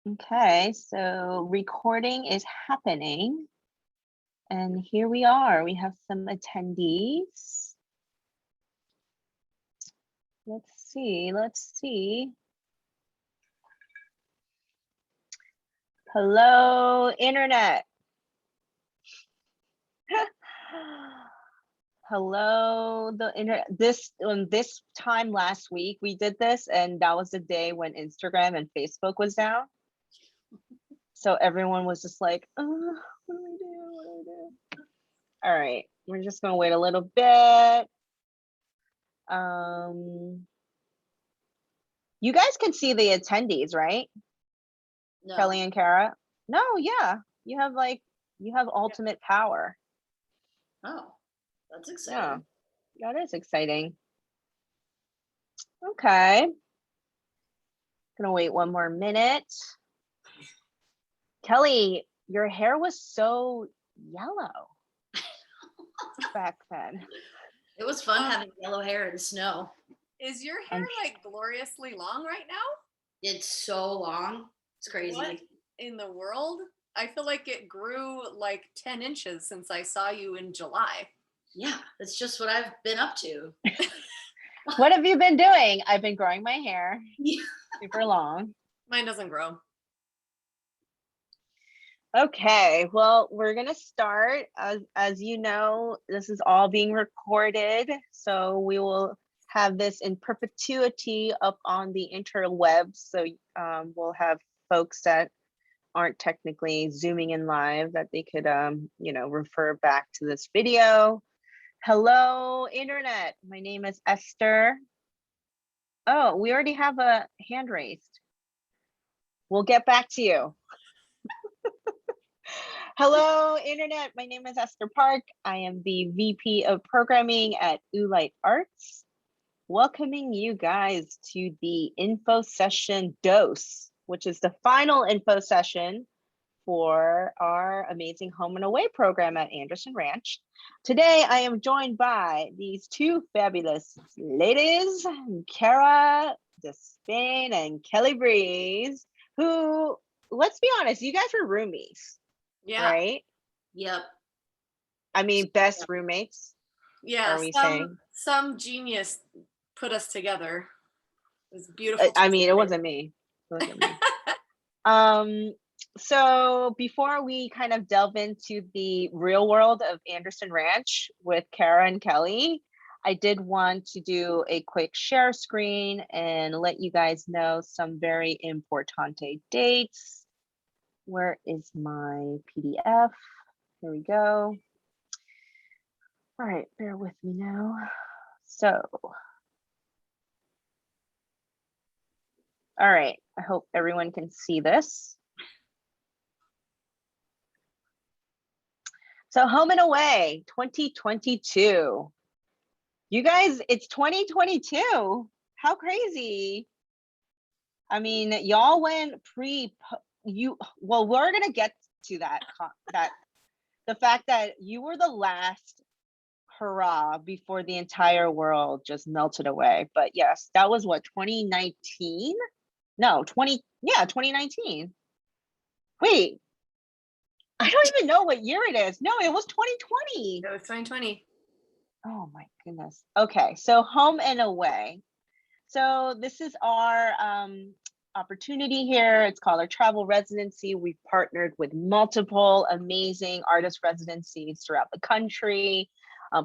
Okay, so recording is happening. And here we are. We have some attendees. Let's see. Hello, internet. Hello, the internet. This time last week we did this, and that was the day when Instagram and Facebook was down. So everyone was just like, what do we do? All right, we're just gonna wait a little bit. You guys can see the attendees, right? No. Kelly and Kara? No, yeah. You have ultimate power. Oh, that's exciting. Yeah, that is exciting. Okay. Gonna wait one more minute. Kelly, your hair was so yellow back then. It was fun having yellow hair in snow. Is your hair like gloriously long right now? It's so long. It's crazy. What in the world? I feel like it grew like 10 inches since I saw you in July. Yeah, it's just what I've been up to. What have you been doing? I've been growing my hair super long. Mine doesn't grow. Okay, well, we're gonna start. As you know, this is all being recorded, so we will have this in perpetuity up on the interwebs. So we'll have folks that aren't technically zooming in live that they could refer back to this video. Hello, internet. My name is Esther. Oh, we already have a hand raised. We'll get back to you. Hello, internet. My name is Esther Park. I am the VP of Programming at Untitled Arts. Welcoming you guys to the info session dose, which is the final info session for our amazing home and away program at Anderson Ranch. Today, I am joined by these two fabulous ladies, Kara Despain and Kelly Breeze, who, let's be honest, you guys were roomies. Yeah. Right? Yep. I mean, best roommates. Yeah, are we saying? Some genius put us together. It was beautiful. I mean, it wasn't me. So before we kind of delve into the real world of Anderson Ranch with Kara and Kelly, I did want to do a quick share screen and let you guys know some very importante dates. Where is my PDF? Here we go. All right, bear with me now. So, all right, I hope everyone can see this. So Home and Away 2022. You guys, it's 2022. How crazy. I mean, y'all went well, we're gonna get to that the fact that you were the last hurrah before the entire world just melted away. But yes, that was what, 2019? No, 2019. Wait, I don't even know what year it is. No, it was 2020. It was 2020. Oh my goodness. Okay, so Home and Away. So this is our opportunity here. It's called our travel residency. We've partnered with multiple amazing artist residencies throughout the country,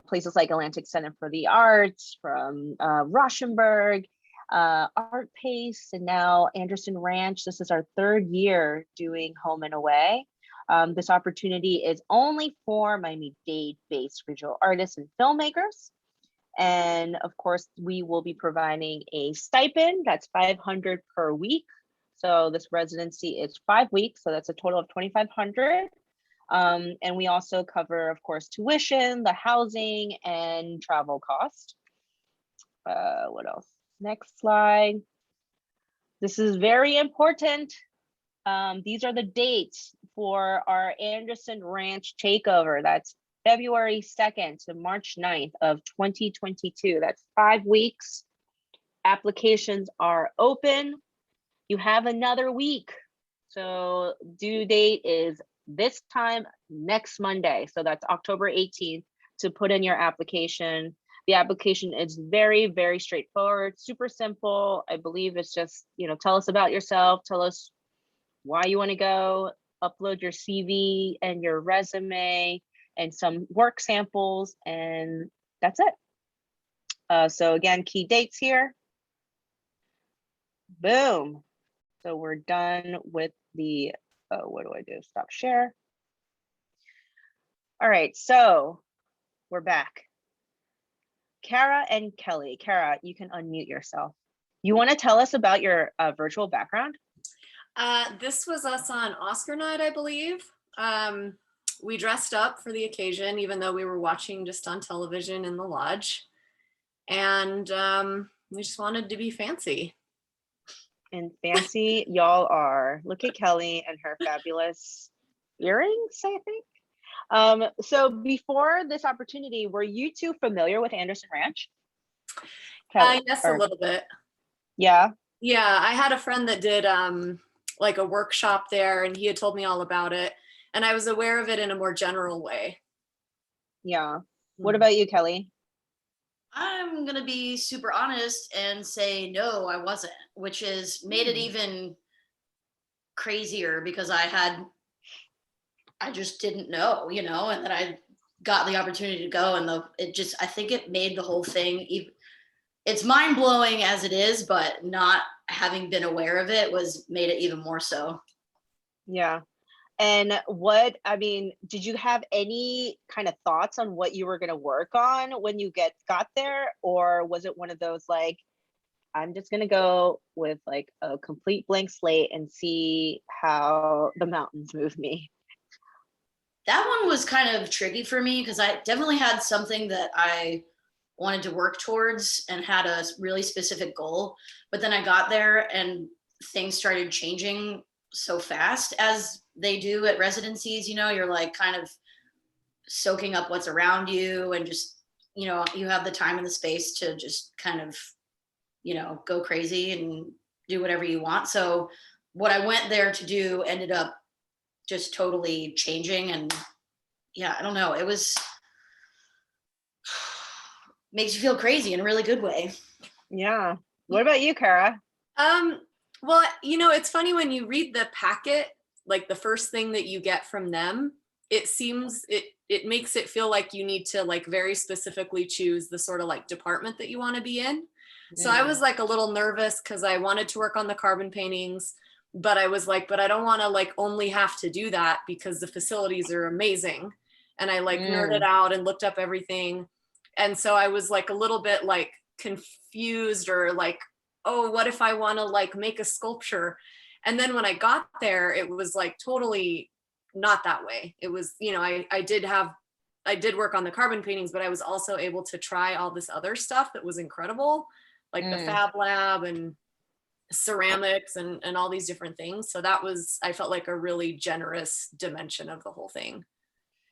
places like Atlantic Center for the Arts, from Rauschenberg, Art Pace, and now Anderson Ranch. This is our third year doing Home and Away. This opportunity is only for Miami-Dade-based visual artists and filmmakers. And of course, we will be providing a stipend that's $500 per week. So this residency is 5 weeks, so that's a total of $2,500. And we also cover, of course, tuition, the housing, and travel cost. What else? Next slide. This is very important. These are the dates for our Anderson Ranch Takeover. That's February 2nd to March 9th of 2022. That's 5 weeks. Applications are open. You have another week So due date is this time next Monday. So that's October 18th to put in your application. The application is very, very straightforward, super simple. I believe it's just, tell us about yourself, tell us why you want to go, upload your CV and your resume and some work samples, and that's it. So again, key dates here. Boom. So we're done with the, what do I do? Stop share. All right, so we're back. Kara and Kelly. Kara, you can unmute yourself. You want to tell us about your virtual background? This was us on Oscar night, I believe. We dressed up for the occasion, even though we were watching just on television in the lodge. And we just wanted to be fancy. And fancy y'all are. Look at Kelly and her fabulous earrings, I think. So before this opportunity, were you two familiar with Anderson Ranch? Kelly, Yes, a little bit. Yeah. Yeah, I had a friend that did like a workshop there, and he had told me all about it, and I was aware of it in a more general way. Yeah. What about you, Kelly? I'm going to be super honest and say, no, I wasn't, which is made it even crazier because I just didn't know, and then I got the opportunity to go, and I think it made the whole thing, it's mind blowing as it is, but not having been aware of it made it even more so. Yeah. And did you have any kind of thoughts on what you were going to work on when you got there? Or was it one of those like, I'm just going to go with like a complete blank slate and see how the mountains move me? That one was kind of tricky for me because I definitely had something that I wanted to work towards and had a really specific goal. But then I got there and things started changing so fast, as they do at residencies. You're like kind of soaking up what's around you, and just, you have the time and the space to just kind of, go crazy and do whatever you want. So what I went there to do ended up just totally changing. And yeah, I don't know. It makes you feel crazy in a really good way. Yeah. What about you, Kara? Well, it's funny when you read the packet, like the first thing that you get from them, it makes it feel like you need to like very specifically choose the sort of like department that you want to be in. So I was like a little nervous because I wanted to work on the carbon paintings, but I was like, but I don't want to like only have to do that because the facilities are amazing. And I like nerded out and looked up everything. And so I was like a little bit like confused, or like, oh, what if I want to like make a sculpture? And then when I got there, it was like totally not that way. It was, I did work on the carbon paintings, but I was also able to try all this other stuff that was incredible, like the Fab Lab and ceramics and all these different things. So I felt like a really generous dimension of the whole thing.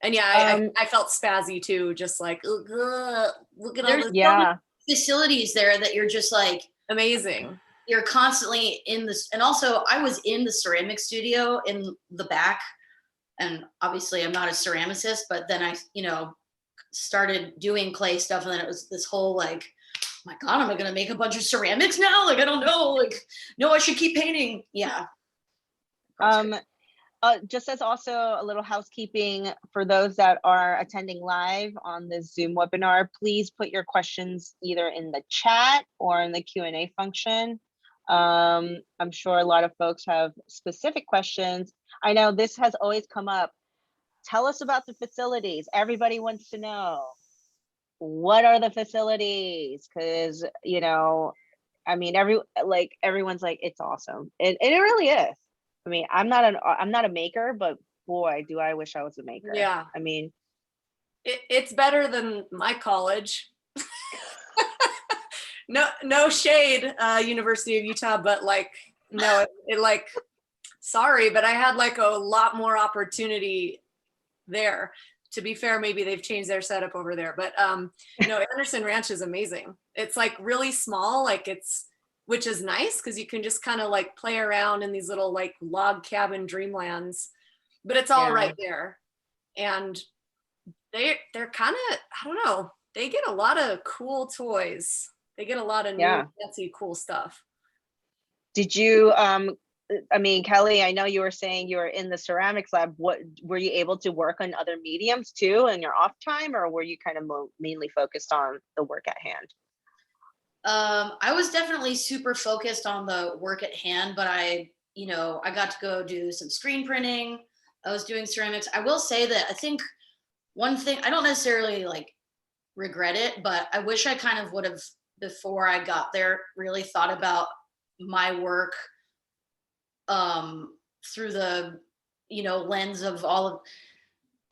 And yeah, I felt spazzy too, just like, look at all this. Yeah. Facilities there that you're just like, amazing. You're constantly in this. And also I was in the ceramic studio in the back, and obviously I'm not a ceramicist, but then I, started doing clay stuff. And then it was this whole like, oh my God, am I going to make a bunch of ceramics now? Like, I don't know, like, no, I should keep painting. Yeah. Just as also a little housekeeping for those that are attending live on this Zoom webinar, please put your questions either in the chat or in the Q&A function. I'm sure a lot of folks have specific questions. I know this has always come up. Tell us about the facilities. Everybody wants to know, what are the facilities? Because, everyone's like, it's awesome. And it really is. I mean, I'm not a maker, but boy, do I wish I was a maker. Yeah. I mean, it's better than my college. No shade, University of Utah, but like, no, it like, sorry, but I had like a lot more opportunity there. To be fair, maybe they've changed their setup over there, but Anderson Ranch is amazing. It's like really small, like it's which is nice because you can just kind of like play around in these little like log cabin dreamlands, but it's all right there. And they're kind of, I don't know, they get a lot of cool toys. They get a lot of new fancy cool stuff. Did you I mean, Kelly, I know you were saying you were in the ceramics lab. What were you able to work on other mediums too in your off time, or were you kind of mainly focused on the work at hand? I was definitely super focused on the work at hand, but I got to go do some screen printing. I was doing ceramics. I will say that I think one thing, I don't necessarily like regret it, but I wish I kind of would have, before I got there, really thought about my work through the lens of all of,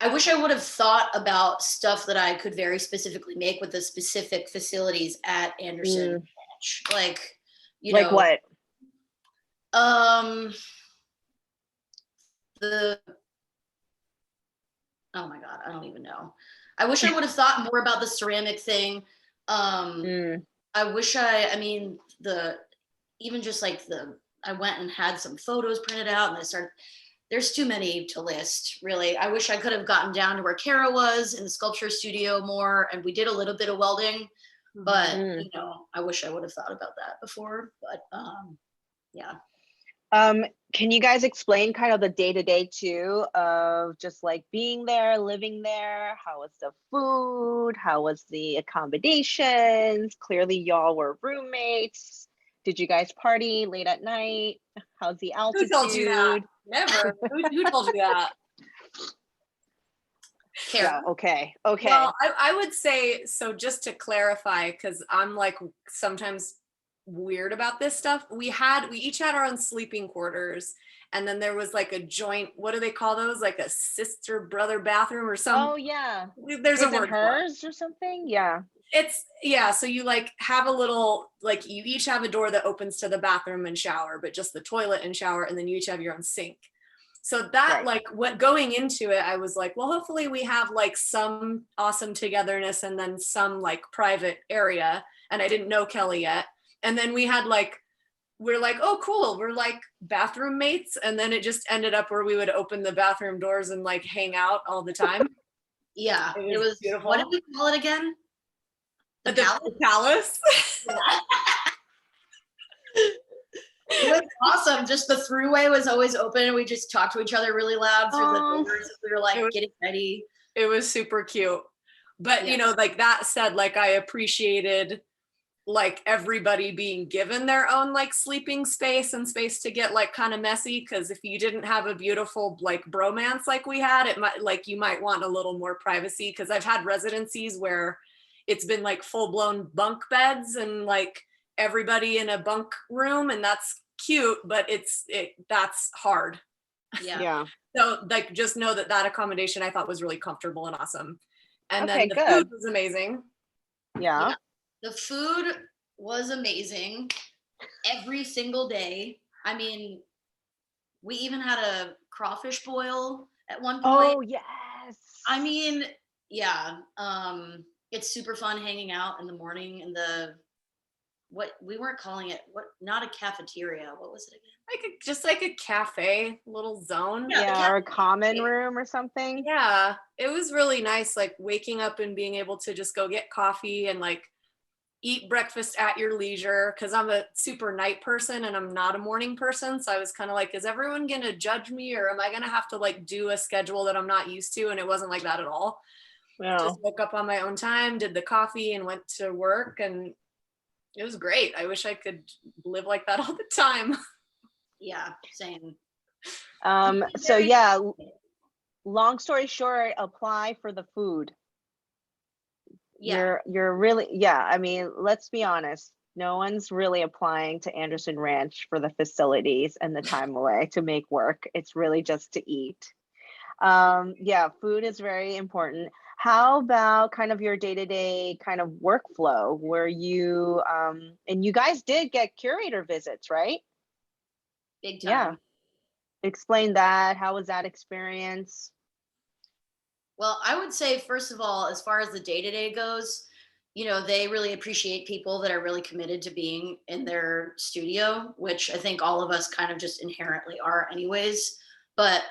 I wish I would have thought about stuff that I could very specifically make with the specific facilities at Anderson Ranch. Like what? Oh my God, I don't even know. I wish I would have thought more about the ceramic thing. I wish I went and had some photos printed out and there's too many to list, really. I wish I could have gotten down to where Kara was in the sculpture studio more, and we did a little bit of welding, but I wish I would have thought about that before, but yeah. Can you guys explain kind of the day-to-day too of just like being there, living there? How was the food? How was the accommodations? Clearly y'all were roommates. Did you guys party late at night? How's the altitude? Who told you that? Never. Who told you that? Yeah, okay. Well, I would say, so just to clarify, because I'm like sometimes weird about this stuff, we each had our own sleeping quarters, and then there was like a joint, what do they call those, like a sister brother bathroom or something. Oh yeah, there's a word hers or something. So you like have a little, like you each have a door that opens to the bathroom and shower, but just the toilet and shower, and then you each have your own sink. So that like what going into it, I was like, well, hopefully we have like some awesome togetherness and then some like private area. And I didn't know Kelly yet. And then we're like, oh, cool. We're like bathroom mates. And then it just ended up where we would open the bathroom doors and like hang out all the time. Yeah, it was beautiful. What did we call it again? The palace. It was awesome. Just the throughway was always open, and we just talked to each other really loud through the doors as we were like getting ready. It was super cute. But like that said, like I appreciated like everybody being given their own like sleeping space and space to get like kind of messy, because if you didn't have a beautiful like bromance like we had, it might like you might want a little more privacy, because I've had residencies where it's been like full-blown bunk beds and like everybody in a bunk room, and that's cute, but that's hard. Yeah. So like just know that accommodation I thought was really comfortable and awesome. And then the food was amazing. Yeah. The food was amazing every single day. I mean, we even had a crawfish boil at one point. Oh yes. I mean, yeah. It's super fun hanging out in the morning in what we weren't calling it, not a cafeteria. What was it again? Just like a cafe, little zone. Yeah, or a common room or something. Yeah, it was really nice, like waking up and being able to just go get coffee and like eat breakfast at your leisure, because I'm a super night person and I'm not a morning person. So I was kind of like, is everyone gonna judge me, or am I gonna have to like do a schedule that I'm not used to? And it wasn't like that at all. Just woke up on my own time, did the coffee, and went to work, and it was great. I wish I could live like that all the time. Yeah, same. So yeah, long story short, apply for the food. Yeah. You're really, I mean, let's be honest. No one's really applying to Anderson Ranch for the facilities and the time away to make work. It's really just to eat. Food is very important. How about kind of your day-to-day kind of workflow where you, and you guys did get curator visits, right? Big time. Yeah. Explain that. How was that experience? Well, I would say, first of all, as far as the day-to-day goes, you know, they really appreciate people that are really committed to being in their studio, which I think all of us kind of just inherently are anyways. But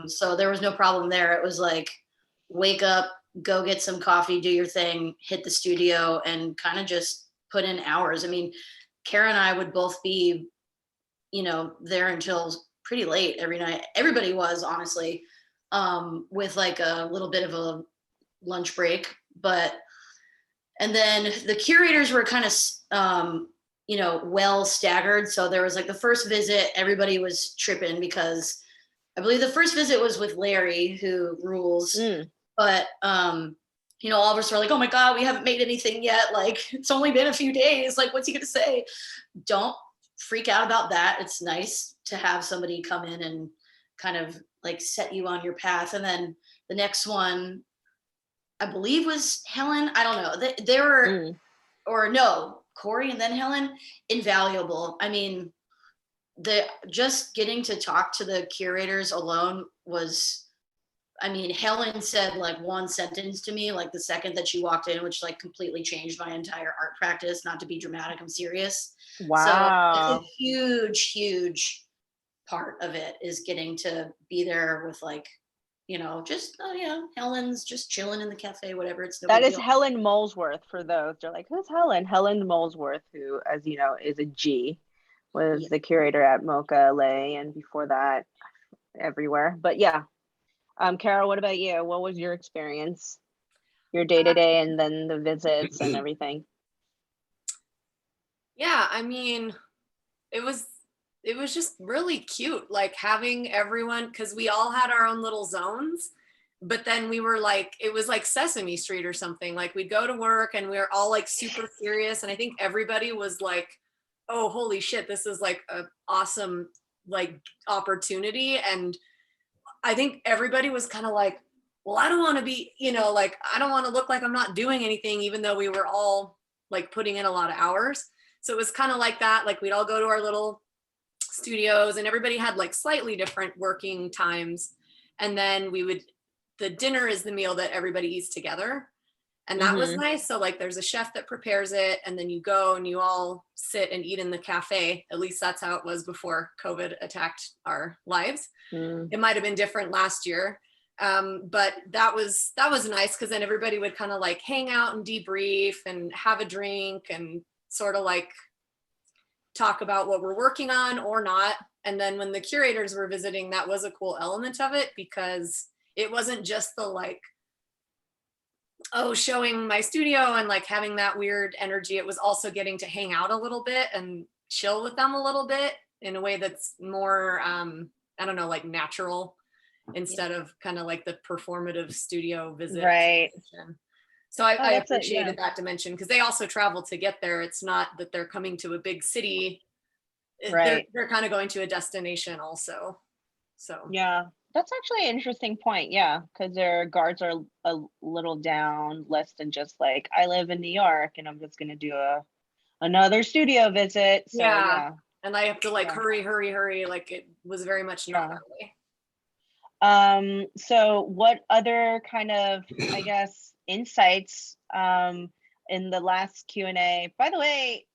so there was no problem there. It was like, wake up, go get some coffee, do your thing, hit the studio, and kind of just put in hours. I mean, Kara and I would both be, you know, there until pretty late every night. Everybody was, honestly, with like a little bit of a lunch break. But and then the curators were kind of you know, well staggered. So there was like the first visit, everybody was tripping because I believe the first visit was with Larry, who rules. But you know, all of us were like, oh my God, we haven't made anything yet. Like, it's only been a few days. Like, what's he gonna say? Don't freak out about that. It's nice to have somebody come in and kind of like set you on your path. And then the next one, I believe, was Helen. I don't know. They were, or no, Corey and then Helen, invaluable. I mean, the just getting to talk to the curators alone was, I mean, Helen said like one sentence to me, like the second that she walked in, which like completely changed my entire art practice. Not to be dramatic, I'm serious. Wow. So it's a huge, huge part of it is getting to be there with like, you know, just, oh yeah, Helen's just chilling in the cafe, whatever. It's no That big is deal. Helen Molesworth for those. They're like, who's Helen? Helen Molesworth, who, as you know, is a G, was the curator at Mocha LA, and before that, everywhere. But yeah, Carol, what about you? What was your experience? Your day to day, and then the visits and everything. Yeah, I mean, it was just really cute, like having everyone, because we all had our own little zones, but then we were like, it was like Sesame Street or something. Like we'd go to work and we were all like super serious, and I think everybody was like, oh holy shit, this is like an awesome like opportunity. And I think everybody was kind of like, well, I don't want to be, you know, like I don't want to look like I'm not doing anything, even though we were all like putting in a lot of hours. So it was kind of like that. Like we'd all go to our little studios, and everybody had like slightly different working times. And then the dinner is the meal that everybody eats together. And that was nice. So like there's a chef that prepares it, and then you go and you all sit and eat in the cafe. At least that's how it was before COVID attacked our lives. It might have been different last year. But that was nice, because then everybody would kind of like hang out and debrief and have a drink and sort of like talk about what we're working on or not. And then when the curators were visiting, that was a cool element of it, because it wasn't just the like, oh, showing my studio and like having that weird energy. It was also getting to hang out a little bit and chill with them a little bit in a way that's more, I don't know, like natural, instead of kind of like the performative studio visit. Right. So I appreciated that dimension, because they also travel to get there. It's not that they're coming to a big city. Right. They're kind of going to a destination also. So yeah, that's actually an interesting point. Yeah, because their guards are a little down, less than just like, I live in New York and I'm just gonna do another studio visit. So yeah. And I have to like hurry. Like it was very much not that way. So what other kind of, I guess, insights in the last Q&A? By the way,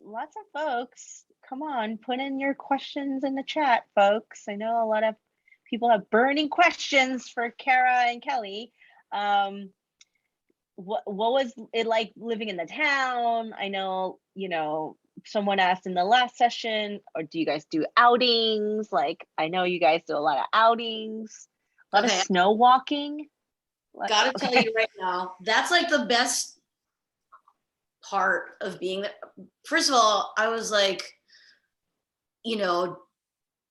lots of folks, come on, put in your questions in the chat, folks. I know a lot of people have burning questions for Kara and Kelly. What was it like living in the town? I know, you know, someone asked in the last session, or do you guys do outings? Like, I know you guys do a lot of outings, a lot of snow walking. Gotta tell you right now, that's like the best part of being there. First of all, I was like, you know,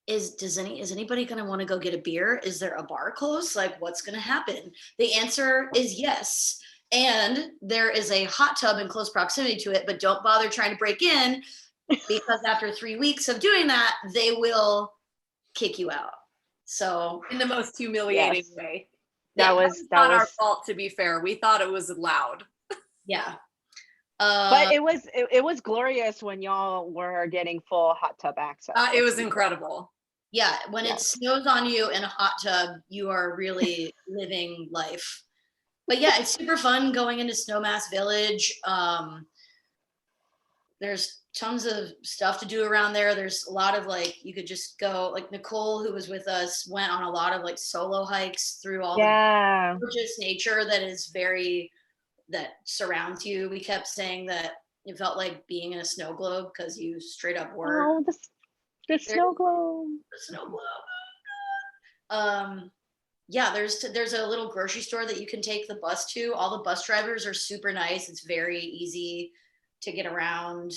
is anybody gonna want to go get a beer? Is there a bar close? Like, what's gonna happen? The answer is yes. And there is a hot tub in close proximity to it, but don't bother trying to break in, because after 3 weeks of doing that, they will kick you out. So in the most humiliating way. That was not our fault, to be fair. We thought it was loud. Yeah. But it was glorious when y'all were getting full hot tub access. It was incredible. Yeah, when it snows on you in a hot tub, you are really living life. But yeah, it's super fun going into Snowmass Village. There's tons of stuff to do around there. There's a lot of like, you could just go, like Nicole, who was with us, went on a lot of like solo hikes through all Yeah. the gorgeous nature that surrounds you. We kept saying that it felt like being in a snow globe because you straight up were. Oh, the snow globe. The snow globe. Yeah, there's a little grocery store that you can take the bus to. All the bus drivers are super nice. It's very easy to get around.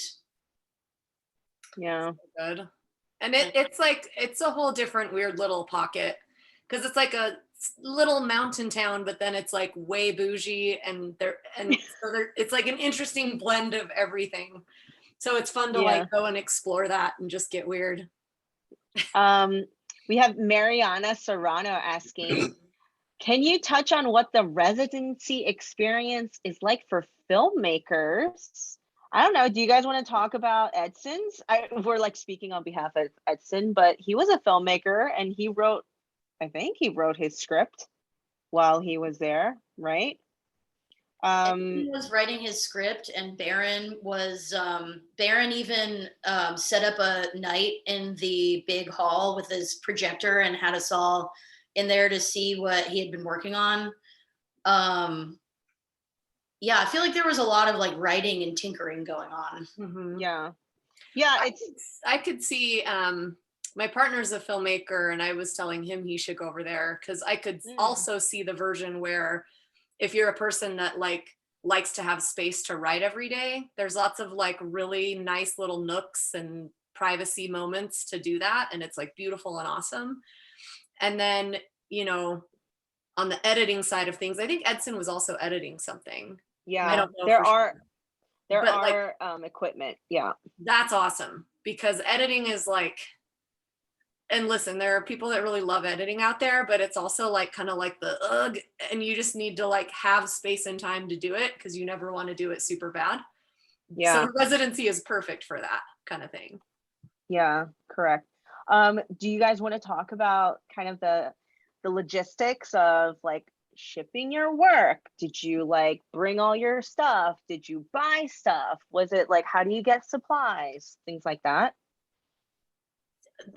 Yeah. Good. And it's like, it's a whole different weird little pocket because it's like a little mountain town, but then it's like way bougie and it's like an interesting blend of everything. So it's fun to like go and explore that and just get weird. We have Mariana Serrano asking, can you touch on what the residency experience is like for filmmakers? I don't know. Do you guys want to talk about Edson's? We're like speaking on behalf of Edson, but he was a filmmaker and I think he wrote his script while he was there, right? He was writing his script, and Baron even set up a night in the big hall with his projector and had us all in there to see what he had been working on. Yeah, I feel like there was a lot of like writing and tinkering going on. Mm-hmm. Yeah, I could see. My partner's a filmmaker, and I was telling him he should go over there because I could also see the version where if you're a person that like likes to have space to write every day, there's lots of like really nice little nooks and privacy moments to do that. And it's like beautiful and awesome. And then, you know, on the editing side of things, I think Edson was also editing something. Yeah, I don't know there sure. are equipment. Yeah. That's awesome because editing is like, and listen, there are people that really love editing out there, but it's also like kind of like and you just need to like have space and time to do it because you never want to do it super bad. Yeah. So residency is perfect for that kind of thing. Yeah, correct. Do you guys want to talk about kind of the logistics of like shipping your work? Did you like bring all your stuff? Did you buy stuff? Was it like, how do you get supplies? Things like that.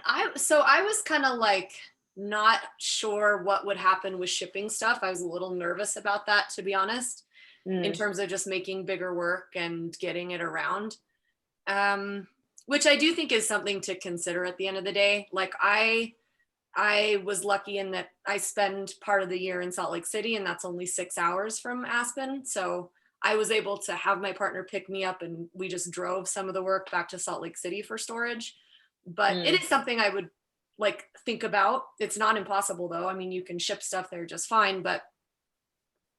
I was kind of like not sure what would happen with shipping stuff. I was a little nervous about that, to be honest, in terms of just making bigger work and getting it around, which I do think is something to consider at the end of the day. Like I was lucky in that I spend part of the year in Salt Lake City, and that's only 6 hours from Aspen. So I was able to have my partner pick me up, and we just drove some of the work back to Salt Lake City for storage. But it is something I would like think about. It's not impossible though. I mean, you can ship stuff there just fine, but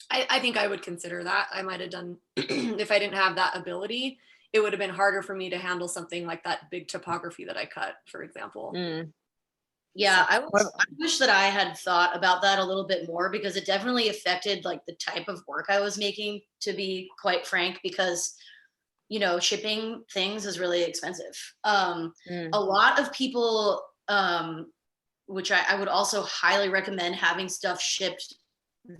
I think I would consider that. I might have done, if I didn't have that ability, it would have been harder for me to handle something like that big topography that I cut, for example. Yeah, I wish that I had thought about that a little bit more because it definitely affected like the type of work I was making, to be quite frank, because you know, shipping things is really expensive. A lot of people, which I would also highly recommend having stuff shipped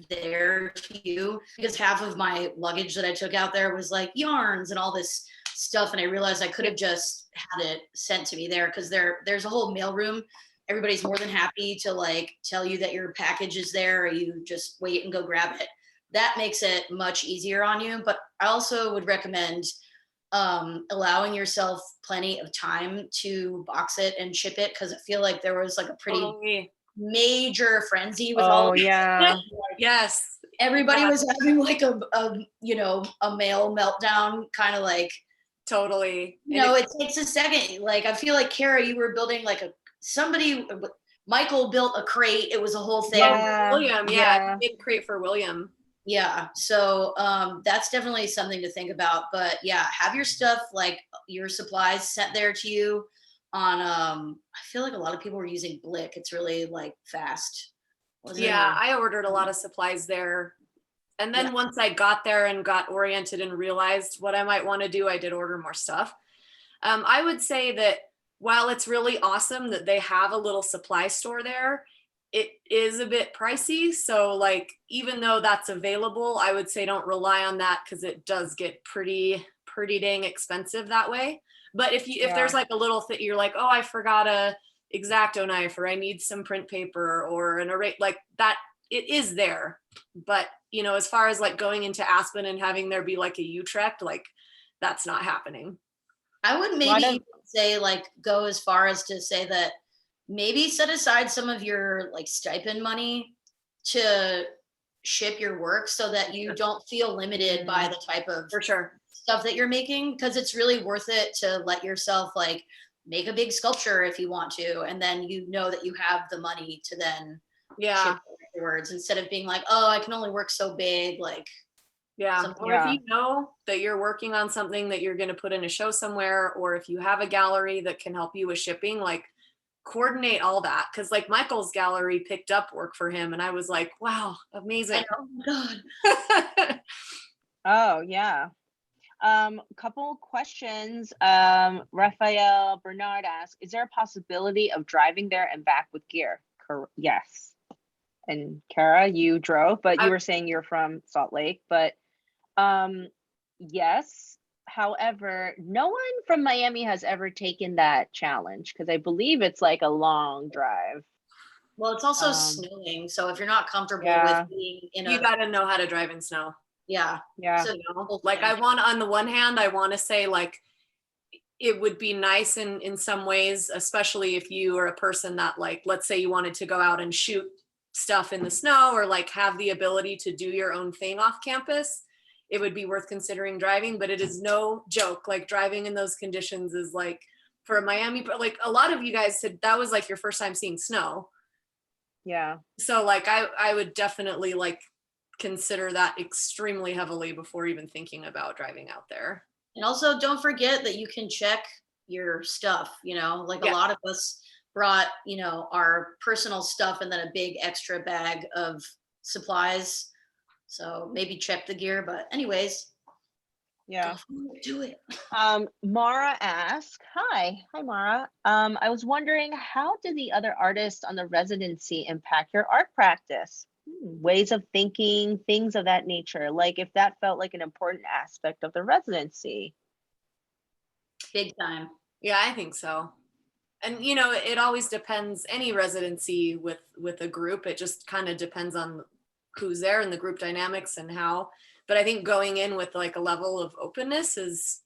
there to you, because half of my luggage that I took out there was like yarns and all this stuff. And I realized I could have just had it sent to me there because there's a whole mail room. Everybody's more than happy to like tell you that your package is there, or you just wait and go grab it. That makes it much easier on you. But I also would recommend allowing yourself plenty of time to box it and ship it, because I feel like there was like a pretty major frenzy with all of yeah. Yes, everybody was having like a mail meltdown, kind of like totally. You know, it takes a second. Like I feel like Kara, you were building like Michael built a crate. It was a whole thing. William, he made a crate for William. Yeah, so that's definitely something to think about. But yeah, have your stuff, like your supplies, sent there to you on I feel like a lot of people were using Blick. It's really like fast. I ordered a lot of supplies there, and then once I got there and got oriented and realized what I might want to do, I did order more stuff. I would say that while it's really awesome that they have a little supply store there, it is a bit pricey. So like, even though that's available, I would say don't rely on that because it does get pretty dang expensive that way. But if there's like a little thing, you're like, oh, I forgot a X-Acto knife, or I need some print paper or an array, like that, it is there. But you know, as far as like going into Aspen and having there be like a Utrecht, like that's not happening. I would maybe even say like go as far as to say that maybe set aside some of your like stipend money to ship your work so that you don't feel limited by the type of For sure. stuff that you're making, because it's really worth it to let yourself like make a big sculpture if you want to, and then you know that you have the money to then ship afterwards, instead of being like, oh, I can only work so big, like or if you know that you're working on something that you're going to put in a show somewhere, or if you have a gallery that can help you with shipping, like coordinate all that. Because like Michael's gallery picked up work for him and I was like, wow, amazing. Oh my God. Oh yeah. Couple questions. Raphael Bernard asks, is there a possibility of driving there and back with gear? Yes. And Kara, you drove, but you were saying you're from Salt Lake, but yes. However, no one from Miami has ever taken that challenge because I believe it's like a long drive. Well, it's also snowing, so if you're not comfortable with being in you gotta know how to drive in snow. Yeah. So, you know, like I want, on the one hand, I want to say like it would be nice in some ways, especially if you are a person that like, let's say you wanted to go out and shoot stuff in the snow or like have the ability to do your own thing off campus, it would be worth considering driving. But it is no joke, like driving in those conditions is like, for Miami, but like a lot of you guys said that was like your first time seeing snow. Yeah. So like I would definitely like consider that extremely heavily before even thinking about driving out there. And also don't forget that you can check your stuff, you know, like a lot of us brought, you know, our personal stuff and then a big extra bag of supplies. So maybe check the gear, but anyways. Yeah. Do it. Mara asks, hi Mara. I was wondering, how do the other artists on the residency impact your art practice? Ways of thinking, things of that nature. Like if that felt like an important aspect of the residency. Big time. Yeah, I think so. And you know, it always depends, any residency with a group, it just kind of depends on who's there and the group dynamics and how. But I think going in with like a level of openness is,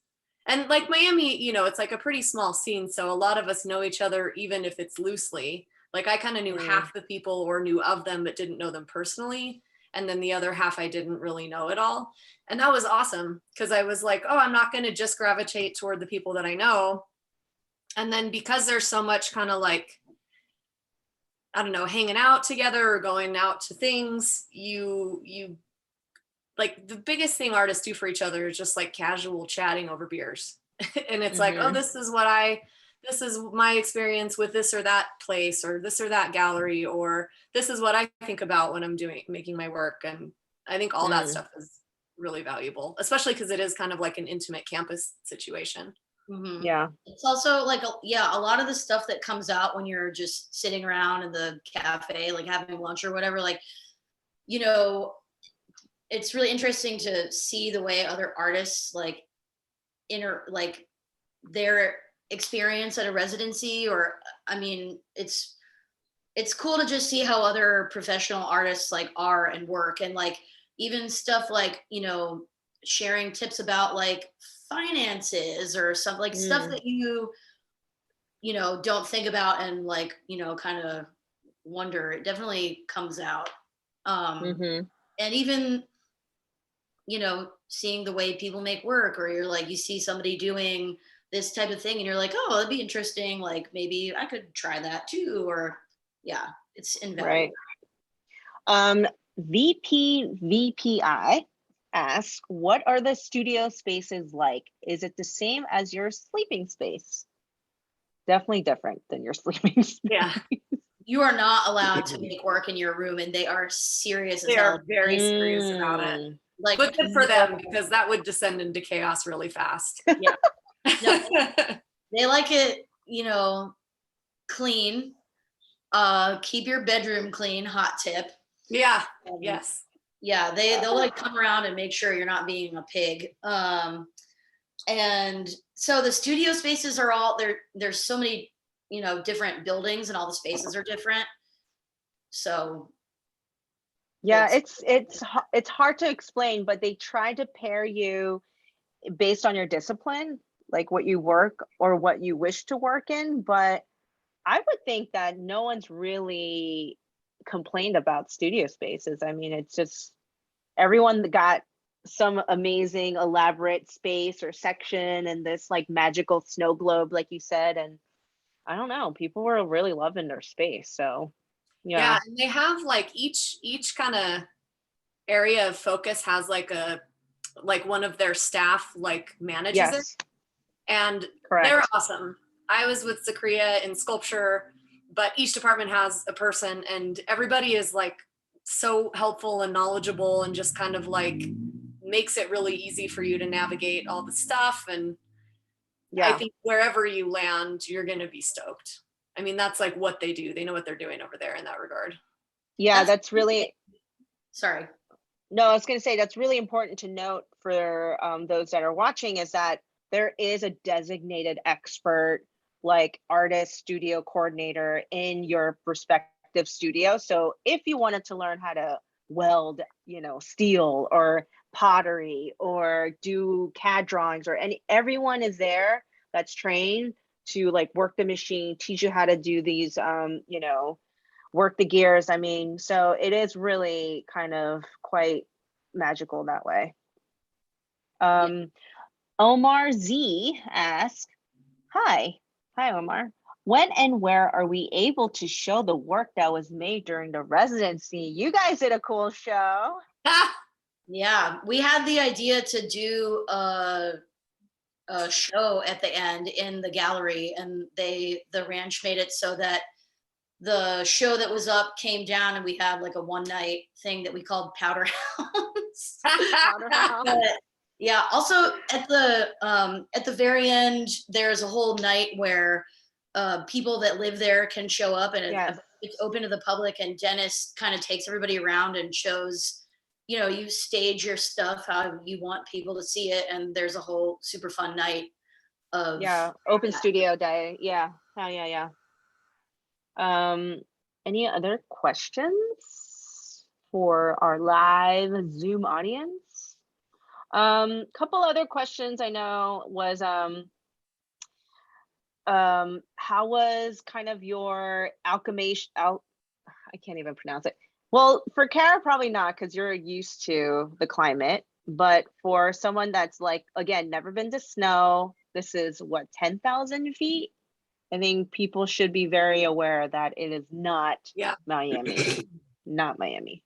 and like Miami, you know, it's like a pretty small scene. So a lot of us know each other, even if it's loosely. Like I kind of knew half the people or knew of them, but didn't know them personally. And then the other half I didn't really know at all. And that was awesome because I was like, oh, I'm not going to just gravitate toward the people that I know. And then because there's so much kind of like, I don't know, hanging out together or going out to things, you like the biggest thing artists do for each other is just like casual chatting over beers. And it's like, oh, this is my experience with this or that place or this or that gallery, or this is what I think about when I'm making my work. And I think all that stuff is really valuable, especially because it is kind of like an intimate campus situation. Mm-hmm. Yeah. It's also like, a lot of the stuff that comes out when you're just sitting around in the cafe, like having lunch or whatever, like, you know, it's really interesting to see the way other artists like their experience at a residency, or I mean, it's cool to just see how other professional artists like are and work, and like even stuff like, you know, sharing tips about like finances or something, like stuff that you know don't think about and like, you know, kind of wonder. It definitely comes out. And even, you know, seeing the way people make work, or you're like, you see somebody doing this type of thing and you're like, oh, that'd be interesting, like maybe I could try that too, or it's invaluable. Right. VPI asks, what are the studio spaces like? Is it the same as your sleeping space? Definitely different than your sleeping space. Yeah. You are not allowed to make work in your room, and they are serious as hell. They are very serious about it. Like, but good for them, because that would descend into chaos really fast. Yeah. No, they like it, you know, clean. Keep your bedroom clean, hot tip. Yeah. Um, Yes. Yeah, they'll like come around and make sure you're not being a pig. And so the studio spaces are all there's so many, different buildings and all the spaces are different. So Yeah, it's hard to explain, but they try to pair you based on your discipline, like what you work or what you wish to work in. But I would think that no one's really complained about studio spaces. I mean, it's just everyone got some amazing elaborate space or section and this like magical snow globe, like you said. And I don't know, people were really loving their space. So Yeah, yeah. and they have like each kind of area of focus has like one of their staff like manages it, Yes, and they're correct. awesome. I was with Zakria in sculpture, but each department has a person, and everybody is like so helpful and knowledgeable, and just kind of like makes it really easy for you to navigate all the stuff. And I Yeah. think wherever you land, you're going to be stoked. I mean, that's like what they do. They know what they're doing over there in that regard. Yeah, that's that's really, sorry. no, I was going to say that's really important to note for those that are watching is that there is a designated expert, like artist, studio coordinator in your respective studio. So if you wanted to learn how to weld, steel or pottery or do CAD drawings or everyone is there that's trained to like work the machine, teach you how to do these, work the gears. I mean, so it is really kind of quite magical that way. Yeah. Omar Z asks, hi. Hi, Omar. When and where are we able to show the work that was made during the residency? You guys did a cool show. Yeah, we had the idea to do a show at the end in the gallery, and the ranch made it so that the show that was up came down, and we had like a one night thing that we called Powder House. Powderhouse. But yeah, also at the very end, there's a whole night where people that live there can show up, and Yes. it's open to the public. And Dennis kind of takes everybody around and shows, you stage your stuff how you want people to see it, and there's a whole super fun night of Yeah. Open studio day. Yeah. Hell yeah, yeah. Any other questions for our live Zoom audience? Couple other questions I know was how was kind of your I can't even pronounce it. Well, for Kara, probably not because you're used to the climate. But for someone that's like, again, never been to snow, this is what, 10,000 feet? I think people should be very aware that it is not Yeah. Miami, not Miami.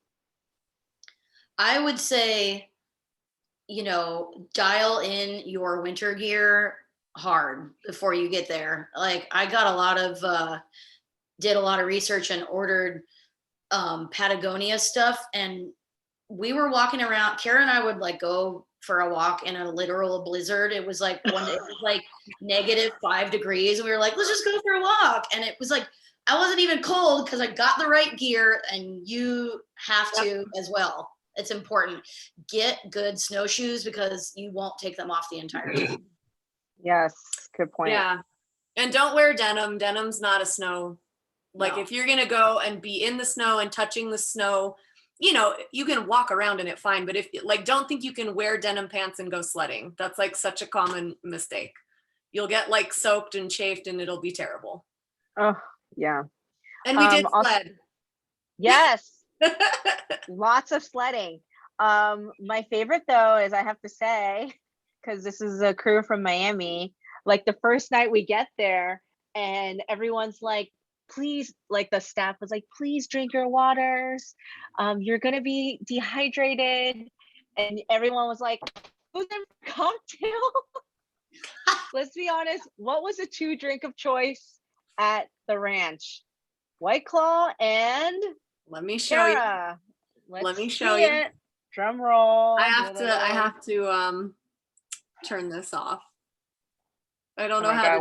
I would say, dial in your winter gear hard before you get there. Like I got did a lot of research and ordered Patagonia stuff, and we were walking around. Kara and I would like go for a walk in a literal blizzard. It was like one day it was like -5 degrees, and we were like, let's just go for a walk. And it was like I wasn't even cold because I got the right gear, and you have to as well. It's important. Get good snowshoes because you won't take them off the entire time. Yes, good point. Yeah. And don't wear denim. Denim's not a snow. Like No. if you're going to go and be in the snow and touching the snow, you can walk around in it fine. But if like, don't think you can wear denim pants and go sledding. That's like such a common mistake. You'll get like soaked and chafed and it'll be terrible. Oh, yeah. And we did Also, sled. yes, lots of sledding. My favorite though is I have to say, because this is a crew from Miami, like the first night we get there and everyone's like, please, like the staff was like, please drink your waters. You're gonna be dehydrated. And everyone was like, who's a cocktail? Let's be honest, what was the 2 drink of choice at the ranch? White Claw and Let me show you. Kara. Let me Let's show see you. it. Drum roll. I have to turn this off. I don't Oh know my how God, to.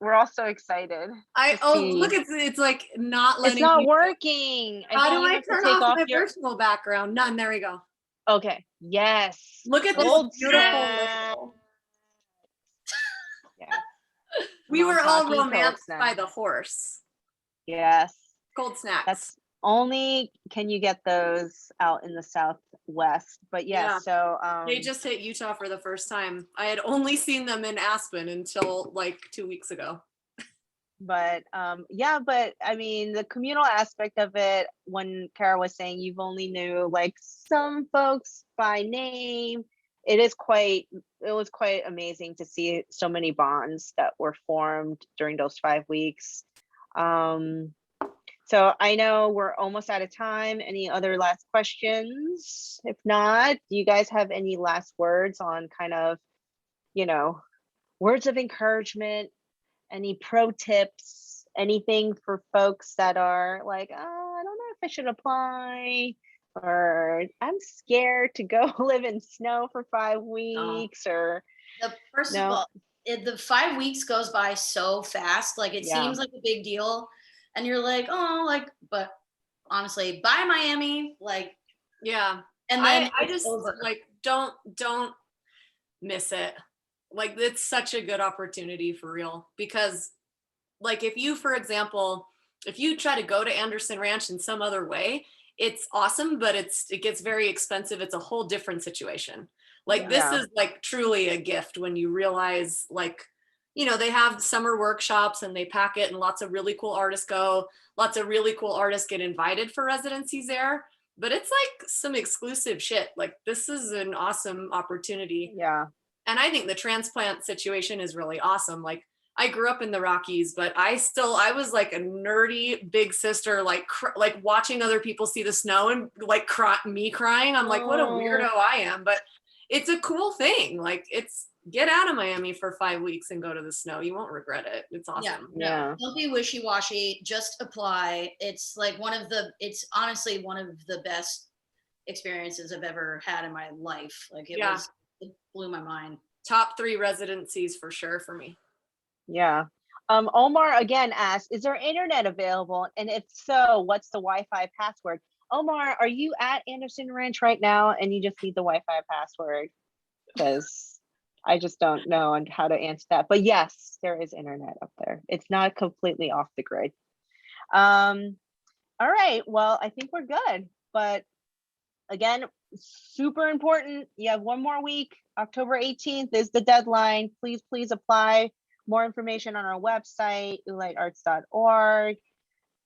we're all so excited. Look, it's like not letting It's not me. working. I How think do you I have to turn take off off my your. virtual background? None. There we go. Okay. Yes. Look at this Gold beautiful snap. logo. Yeah. We Come on, were all Taki, cold romanced snap. by the horse. Yes. Cold snacks. That's only can you get those out in the Southwest. But yes, Yeah. so They just hit Utah for the first time. I had only seen them in Aspen until like 2 weeks ago. but yeah, but I mean the communal aspect of it, when Kara was saying you've only knew like some folks by name, it was quite amazing to see so many bonds that were formed during those 5 weeks. So I know we're almost out of time. Any other last questions? If not, do you guys have any last words on kind of, words of encouragement, any pro tips, anything for folks that are like, oh, I don't know if I should apply, or I'm scared to go live in snow for 5 weeks, or First of no? all, the 5 weeks goes by so fast. Like it Yeah. seems like a big deal, and you're like, oh, like, but honestly, bye Miami, like, Yeah. and then I it's just over. like don't miss it. Like it's such a good opportunity for real, because like if you, for example, if you try to go to Anderson Ranch in some other way, it's awesome, but it gets very expensive. It's a whole different situation. Like this Yeah. is like truly a gift when you realize like, they have summer workshops and they pack it and lots of really cool artists go, lots of really cool artists get invited for residencies there, but it's like some exclusive shit. Like this is an awesome opportunity. Yeah. And I think the transplant situation is really awesome. Like I grew up in the Rockies, but I was like a nerdy big sister, like watching other people see the snow and like me crying. I'm like, what a weirdo I am. But it's a cool thing. Like get out of Miami for 5 weeks and go to the snow. You won't regret it. It's awesome. Yeah. Don't be wishy-washy. Just apply. It's like it's honestly one of the best experiences I've ever had in my life. Like it blew my mind. Top 3 residencies for sure for me. Yeah. Omar again asked, is there internet available? And if so, what's the Wi-Fi password? Omar, are you at Anderson Ranch right now and you just need the Wi-Fi password? Because I just don't know on how to answer that. But yes, there is internet up there. It's not completely off the grid. All right. Well, I think we're good. But again, super important. You have 1 more week. October 18th is the deadline. Please apply. More information on our website, ulightarts.org.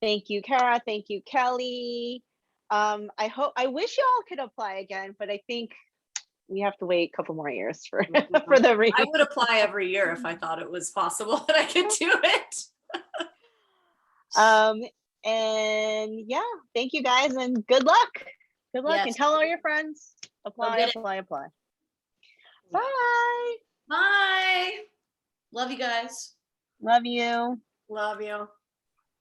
Thank you, Kara. Thank you, Kelly. I wish y'all could apply again, but I think we have to wait a couple more years for the read. I would apply every year if I thought it was possible that I could do it. And yeah, thank you guys and good luck. Good luck, and tell all your friends. Apply. Bye. Bye. Love you guys. Love you. Love you.